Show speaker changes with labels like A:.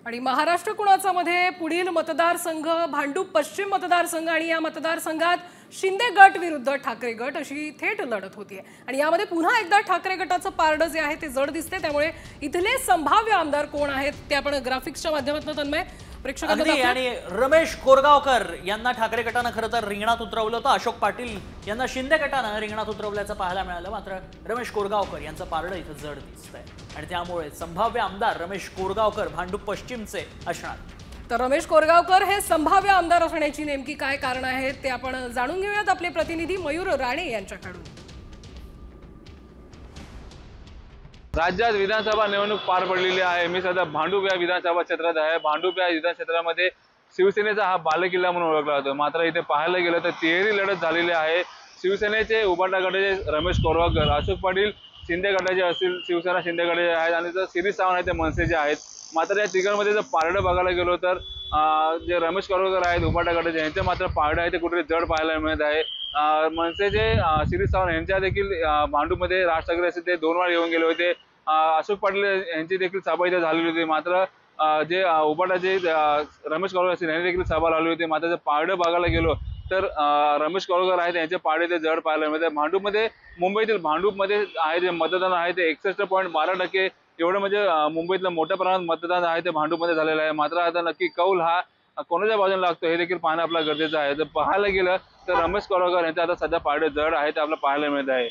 A: आणि महाराष्ट्र कुणाचा मध्ये पुढील मतदारसंघ भांडूप पश्चिम मतदारसंघ आणि या मतदारसंघात शिंदे गट विरुद्ध ठाकरे गट अशी थेट लढत होती आणि यामध्ये पुन्हा एकदा ठाकरे गटाचं पारडं जे आहे ते जड दिसते। त्यामुळे इथले संभाव्य आमदार कोण आहेत ते आपण ग्राफिक्सच्या माध्यमातून तन्मय प्रेक्षकांना
B: आणि रमेश कोरगावकर यांना ठाकरे गटानं खरं तर रिंगणात उतरवलं होतं। अशोक पाटील यांना शिंदे गटानं रिंगणात उतरवल्याचं पाहायला मिळालं, मात्र रमेश कोरगावकर यांचं पारडं इथं जड दिसतंय आणि त्यामुळे संभाव्य आमदार रमेश कोरगावकर भांडूप पश्चिमचे असणार।
A: तर रमेश कोरगावकर हे संभाव्य आमदार असण्याची नेमकी काय कारण आहेत ते आपण जाणून घेऊयात आपले प्रतिनिधी मयूर राणे यांच्याकडून।
C: राज्यात विधानसभा निवडणूक पार पडलेली आहे। मी सध्या भांडूप या विधानसभा क्षेत्रात आहे। भांडूप या विधान क्षेत्रामध्ये शिवसेनेचा हा बालेकिल्ला म्हणून ओळखला जातो, मात्र इथे पाहायला गेलं तर तिहेरी लढत झालेली आहे। शिवसेनेचे उबाटा गटाचे रमेश कोरगावकर, अशोक पाटील शिंदे गटाचे असतील, शिवसेना शिंदे गटाचे आहेत आणि जर शिरीष सावंत आहे ते मनसेचे आहेत। मात्र या तिघांमध्ये जर पारडं बघायला गेलो तर जे रमेश कोरगावकर आहेत उबाटा गटाचे यांचे मात्र पारडं आहे ते कुठेतरी जड पाहायला मिळत आहे। मनसेचे शिरीष सावंत यांच्या देखील भांडूपमध्ये राज ठाकरे असतील ते 2 वेळा येऊन गेले होते। अशोक पाटील यांची देखील सभा इथे झालेली होती, मात्र जे उबाटाचे रमेश कोरगावकर असतील यांनी देखील सभा लावली होती। मात्र जर पारडं बघायला गेलो तर रमेश कोरगावकर आहेत यांचे पारडे ते जड पाहायला मिळते। भांडूपमध्ये मुंबईतील भांडूपमध्ये आहे जे मतदान आहे ते 61.12% एवढं म्हणजे मुंबईतलं मोठ्या प्रमाणात मतदान आहे ते भांडूपमध्ये झालेलं आहे। मात्र आता नक्की कौल हा कोणाच्या बाजूने लागतो हे देखील पाहणं आपलं गरजेचं आहे। जर पाहायला गेलं तर रमेश कोरगावकर यांचे आता सध्या पारडे जड आहे ते आपल्याला पाहायला मिळत आहे।